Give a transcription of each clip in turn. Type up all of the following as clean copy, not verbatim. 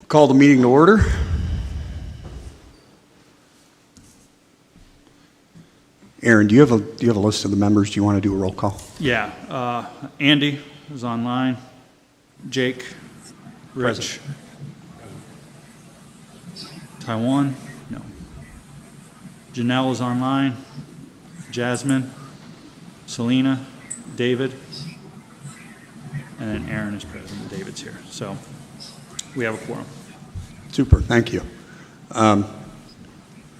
Call the meeting to order. Aaron, do you have a list of the members? Do you want to do a roll call? Yeah, Andy is online. Jake, Rich, Taiwan, no. Janelle is online. Jasmine, Selena, David, and then Aaron is present. and David's here, so we have a quorum. Super, thank you. I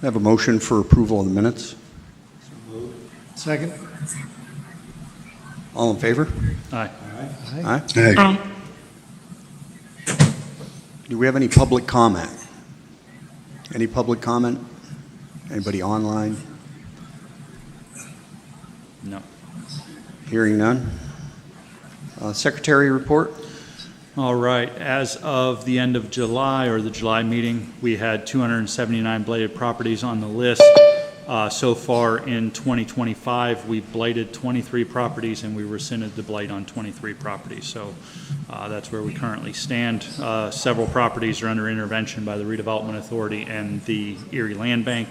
have a motion for approval of the minutes. Second. All in favor? Aye. Aye. Aye. Do we have any public comment? Any public comment? Anybody online? No. Hearing none. Secretary report? All right, as of the end of July, or the July meeting, we had 279 blighted properties on the list. So far in 2025, we blighted 23 properties and we rescinded the blight on 23 properties. So that's where we currently stand. Several properties are under intervention by the Redevelopment Authority and the Erie Land Bank.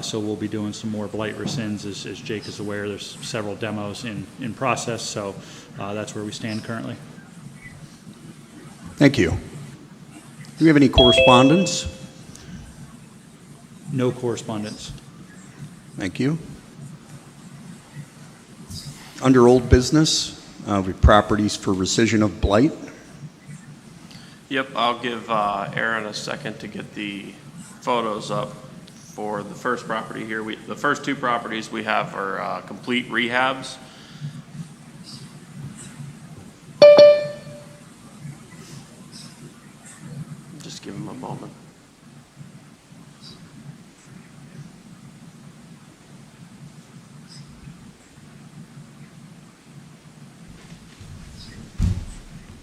So we'll be doing some more blight rescinds. As Jake is aware, there's several demos in process. So that's where we stand currently. Thank you. Do we have any correspondence? No correspondence. Thank you. Under old business, we have properties for rescission of blight. Yep, I'll give Aaron a second to get the photos up for the first property here. The first two properties we have are complete rehabs. Just give him a moment.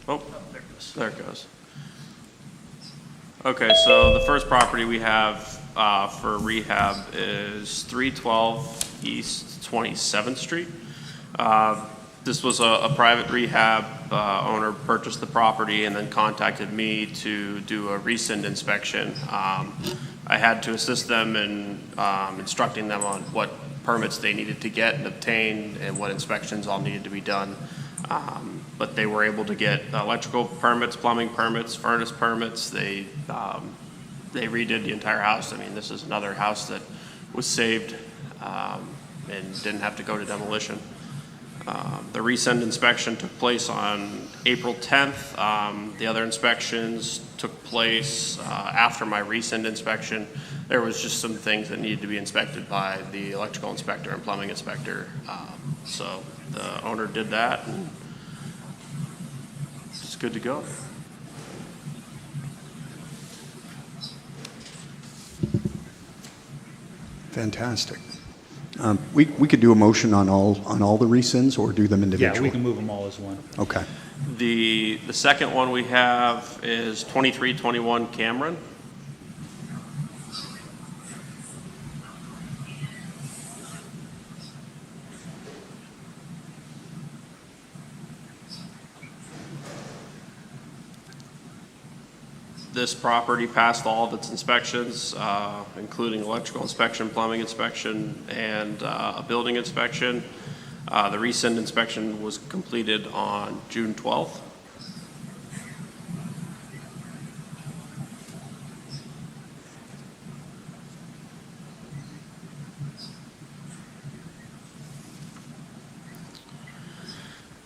Oh, there it goes. Okay, so the first property we have for rehab is 312 East 27th Street. This was a private rehab. Owner purchased the property and then contacted me to do a rescind inspection. I had to assist them in instructing them on what permits they needed to get and obtain and what inspections all needed to be done. But they were able to get electrical permits, plumbing permits, furnace permits. They redid the entire house. I mean, this is another house that was saved and didn't have to go to demolition. The rescind inspection took place on April 10th. The other inspections took place after my rescind inspection. There was just some things that needed to be inspected by the electrical inspector and plumbing inspector. So the owner did that, and it's good to go. Fantastic. We could do a motion on all the rescinds or do them individually? Yeah, we can move them all as one. Okay. The second one we have is 2321 Cameron. This property passed all of its inspections, including electrical inspection, plumbing inspection, and a building inspection. The rescind inspection was completed on June 12th.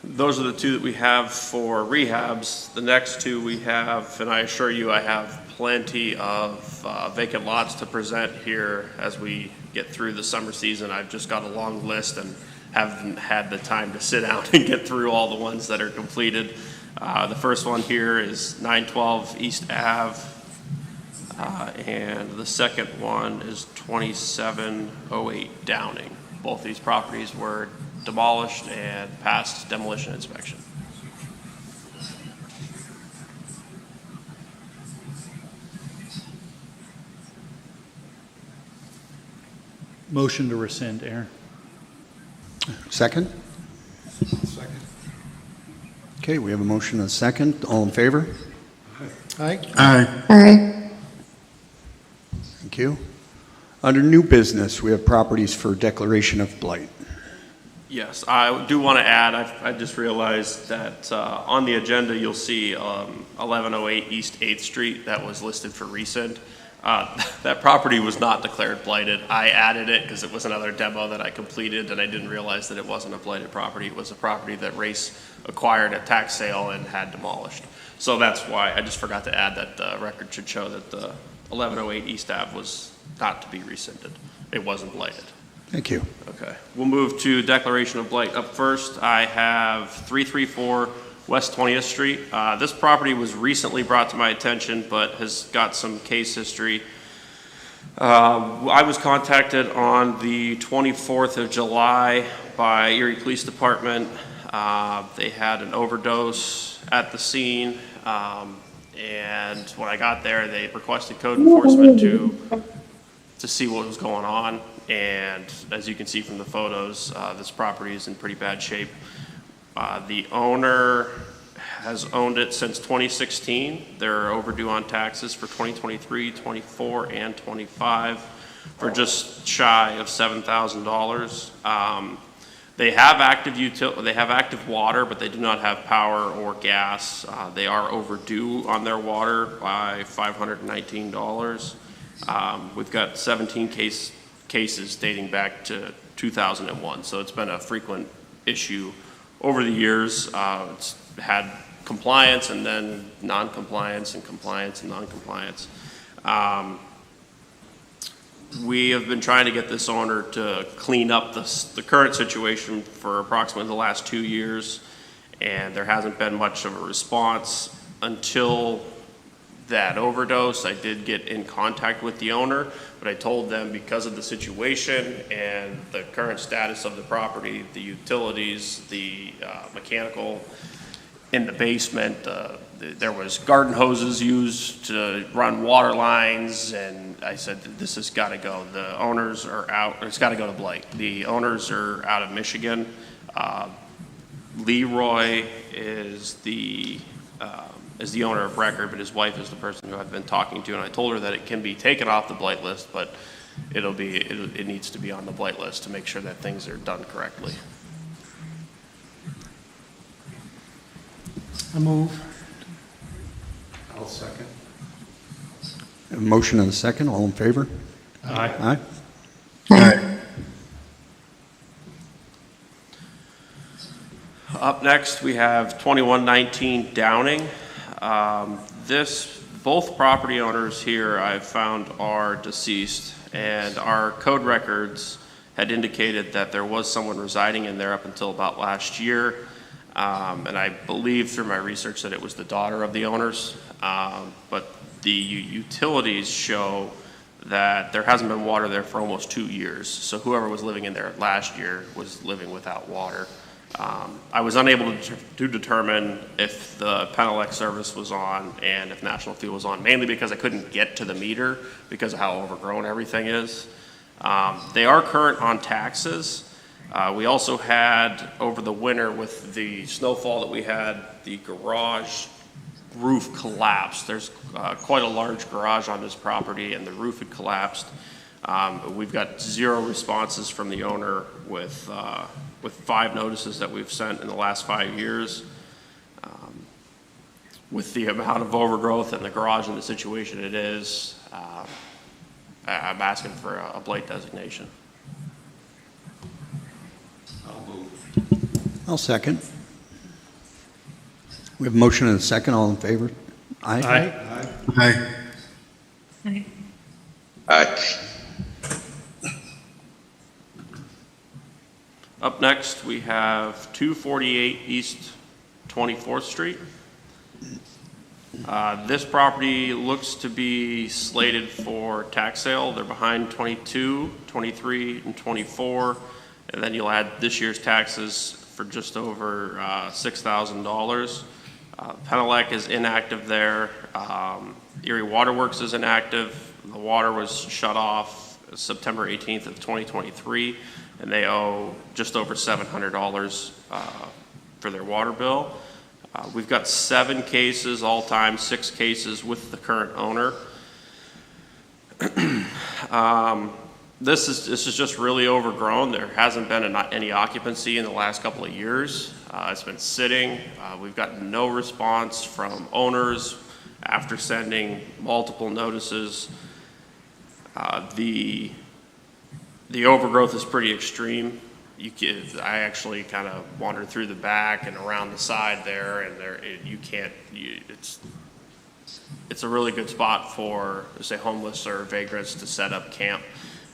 Those are the two that we have for rehabs. The next two we have, and I assure you I have plenty of vacant lots to present here as we get through the summer season. I've just got a long list and haven't had the time to sit down and get through all the ones that are completed. The first one here is 912 East Ave, and the second one is 2708 Downing. Both these properties were demolished and passed demolition inspection. Motion to rescind, Aaron. Second? Second. Okay, we have a motion and a second. All in favor? Aye. Aye. Aye. Thank you. Under new business, we have properties for declaration of blight. Yes, I do want to add, I just realized that on the agenda, you'll see 1108 East 8th Street that was listed for rescind. That property was not declared blighted. I added it because it was another demo that I completed, and I didn't realize that it wasn't a blighted property. It was a property that Race acquired at tax sale and had demolished. So that's why I just forgot to add that the record should show that the 1108 East Ave was not to be rescinded. It wasn't blighted. Thank you. Okay, we'll move to declaration of blight. Up first, I have 334 West 20th Street. This property was recently brought to my attention, but has got some case history. I was contacted on the 24th of July by Erie Police Department. They had an overdose at the scene, and when I got there, they requested code enforcement to see what was going on. And as you can see from the photos, this property is in pretty bad shape. The owner has owned it since 2016. They're overdue on taxes for 2023, 24, and 25 for just shy of $7,000. They have active water, but they do not have power or gas. They are overdue on their water by $519. We've got 17 cases dating back to 2001, so it's been a frequent issue over the years. It's had compliance and then non-compliance and compliance and non-compliance. We have been trying to get this owner to clean up the current situation for approximately the last 2 years, and there hasn't been much of a response until that overdose. I did get in contact with the owner, but I told them because of the situation and the current status of the property, the utilities, the mechanical in the basement, there was garden hoses used to run water lines, and I said, this has got to go. The owners are out, it's got to go to Blight. The owners are out of Michigan. Leroy is the owner of record, but his wife is the person who I've been talking to, and I told her that it can be taken off the blight list, but it needs to be on the blight list to make sure that things are done correctly. I move. I'll second. A motion and a second. All in favor? Aye. Aye. Up next, we have 2119 Downing. Both property owners here I've found are deceased, and our code records had indicated that there was someone residing in there up until about last year. And I believe through my research that it was the daughter of the owners, but the utilities show that there hasn't been water there for almost 2 years. So whoever was living in there last year was living without water. I was unable to determine if the Penelec service was on and if National Fuel was on, mainly because I couldn't get to the meter because of how overgrown everything is. They are current on taxes. We also had, over the winter with the snowfall that we had, the garage roof collapsed. There's quite a large garage on this property, and the roof had collapsed. We've got 0 responses from the owner with 5 notices that we've sent in the last 5 years. With the amount of overgrowth in the garage and the situation it is, I'm asking for a blight designation. I'll second. We have a motion and a second. All in favor? Aye. Aye. Aye. Aye. Up next, we have 248 East 24th Street. This property looks to be slated for tax sale. They're behind 22, 23, and 24, and then you'll add this year's taxes for just over $6,000. Penelec is inactive there. Erie Waterworks is inactive. The water was shut off September 18th of 2023, and they owe just over $700 for their water bill. We've got 7 cases all-time, 6 cases with the current owner. This is just really overgrown. There hasn't been any occupancy in the last couple of years. It's been sitting. We've gotten no response from owners after sending multiple notices. The overgrowth is pretty extreme. I actually kind of wandered through the back and around the side there, and it's a really good spot for, say, homeless or vagrants to set up camp,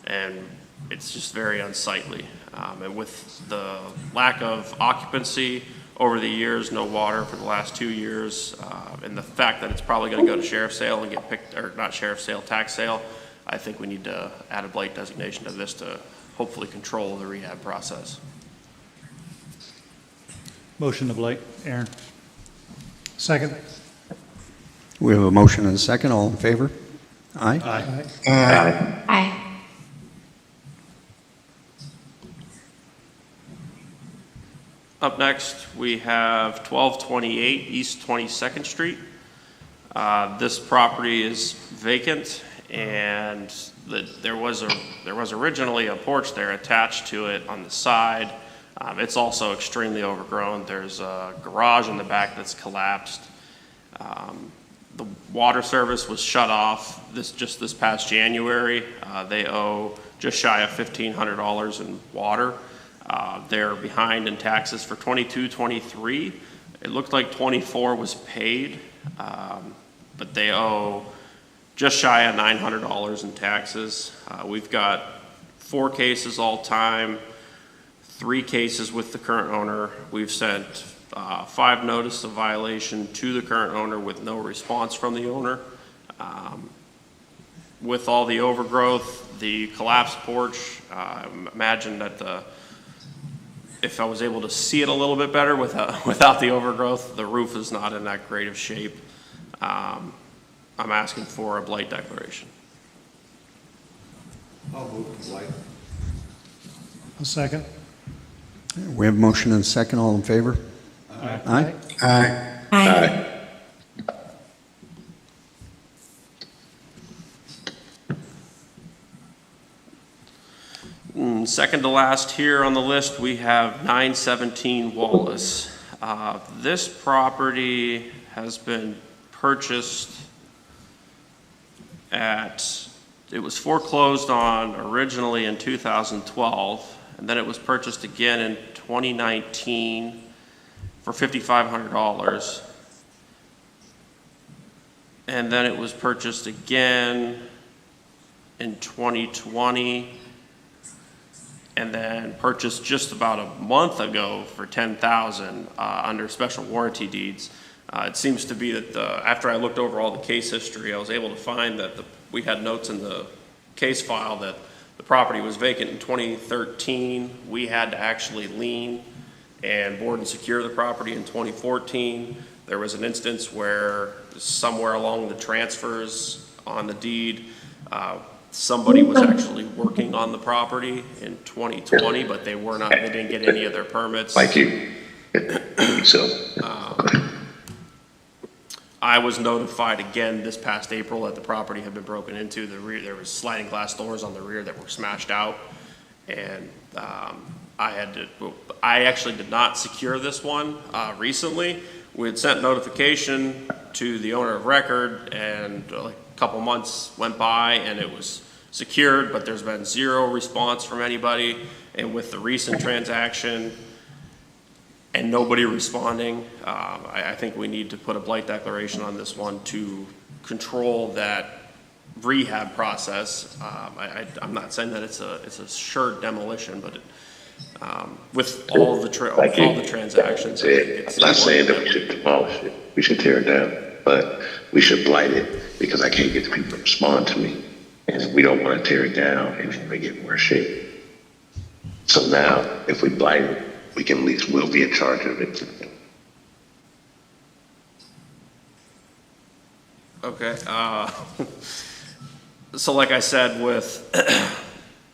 and it's just very unsightly. And with the lack of occupancy over the years, no water for the last 2 years, and the fact that it's probably going to go to sheriff's sale and get picked, or not sheriff's sale, tax sale, I think we need to add a blight designation to this to hopefully control the rehab process. Motion to blight. Aaron? Second. We have a motion and a second. All in favor? Aye. Aye. Aye. Up next, we have 1228 East 22nd Street. This property is vacant, and there was originally a porch there attached to it on the side. It's also extremely overgrown. There's a garage in the back that's collapsed. The water service was shut off just this past January. They owe just shy of $1,500 in water. They're behind in taxes for 22, 23. It looked like 24 was paid, but they owe just shy of $900 in taxes. We've got 4 cases all time, 3 cases with the current owner. We've sent 5 notices of violation to the current owner with no response from the owner. With all the overgrowth, the collapsed porch, imagine that if I was able to see it a little bit better without the overgrowth, the roof is not in that great of shape. I'm asking for a blight declaration. I'll move to blight. A second. We have a motion and a second. All in favor? Aye. Aye. Aye. Second to last here on the list, we have 917 Wallace. This property has been purchased it was foreclosed on originally in 2012, and then it was purchased again in 2019 for $5,500. And then it was purchased again in 2020, and then purchased just about a month ago for $10,000 under special warranty deeds. It seems to be that after I looked over all the case history, I was able to find that we had notes in the case file that the property was vacant in 2013. We had to actually lien and board and secure the property in 2014. There was an instance where somewhere along the transfers on the deed, somebody was actually working on the property in 2020, but they didn't get any of their permits. Like you. So, I was notified again this past April that the property had been broken into. There was sliding glass doors on the rear that were smashed out, and I actually did not secure this one recently. We had sent notification to the owner of record, and like a couple months went by and it was secured, but there's been 0 response from anybody. And with the recent transaction and nobody responding, I think we need to put a blight declaration on this one to control that rehab process. I'm not saying that it's a sure demolition, but with all the transactions, I'm not saying that we should demolish it. We should tear it down, but we should blight it because I can't get the people to respond to me, and we don't want to tear it down and make it worse shape. So now, if we blight it, we'll be in charge of it. Okay. So like I said, with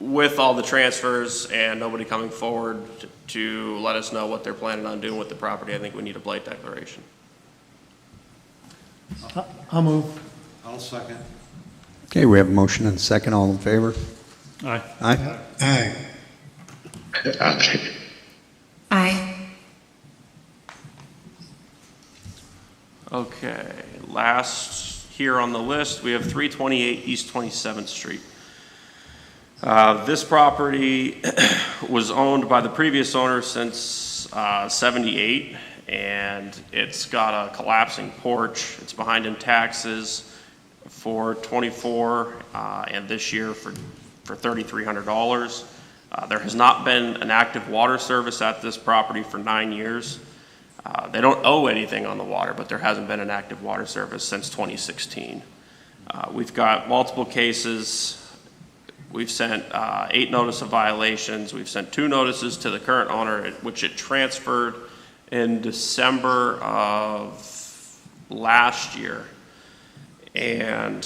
with all the transfers and nobody coming forward to let us know what they're planning on doing with the property, I think we need a blight declaration. I'll move. I'll second. Okay, we have a motion and a second. All in favor? Aye. Aye? Aye. Aye. Okay, last here on the list, we have 328 East 27th Street. This property was owned by the previous owner since 78, and it's got a collapsing porch. It's behind in taxes for '24 and this year for $3,300. There has not been an active water service at this property for 9 years. They don't owe anything on the water, but there hasn't been an active water service since 2016. We've got multiple cases. We've sent 8 notice of violations. We've sent 2 notices to the current owner, which it transferred in December of last year. And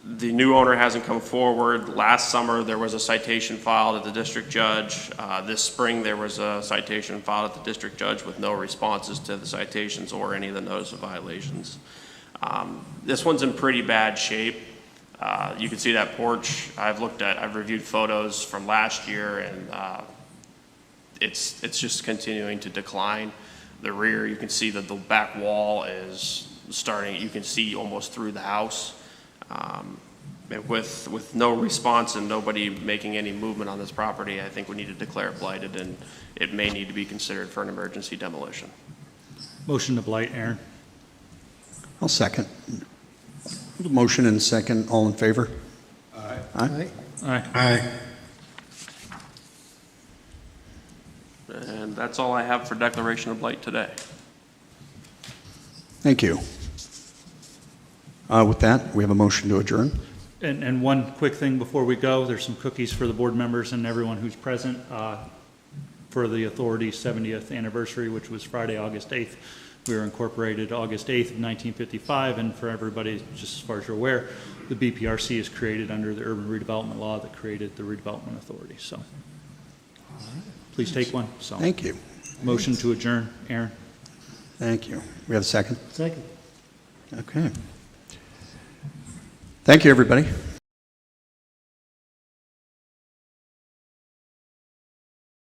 the new owner hasn't come forward. Last summer, there was a citation filed at the district judge. This spring, there was a citation filed at the district judge with no responses to the citations or any of the notice of violations. This one's in pretty bad shape. You can see that porch. I've reviewed photos from last year, and it's just continuing to decline. The rear, you can see that the back wall is starting, you can see almost through the house. And with no response and nobody making any movement on this property, I think we need to declare it blighted, and it may need to be considered for an emergency demolition. Motion to blight, Aaron. I'll second. Motion and second. All in favor? Aye. Aye. Aye. Aye. And that's all I have for declaration of blight today. Thank you. With that, we have a motion to adjourn. And one quick thing before we go, there's some cookies for the board members and everyone who's present for the authority's 70th anniversary, which was Friday, August 8th. We were incorporated August 8th of 1955, and for everybody, just as far as you're aware, the BPRC is created under the urban redevelopment law that created the redevelopment authority. So please take one. So Thank you. motion to adjourn, Aaron. Thank you. We have a second? Second. Okay. Thank you, everybody.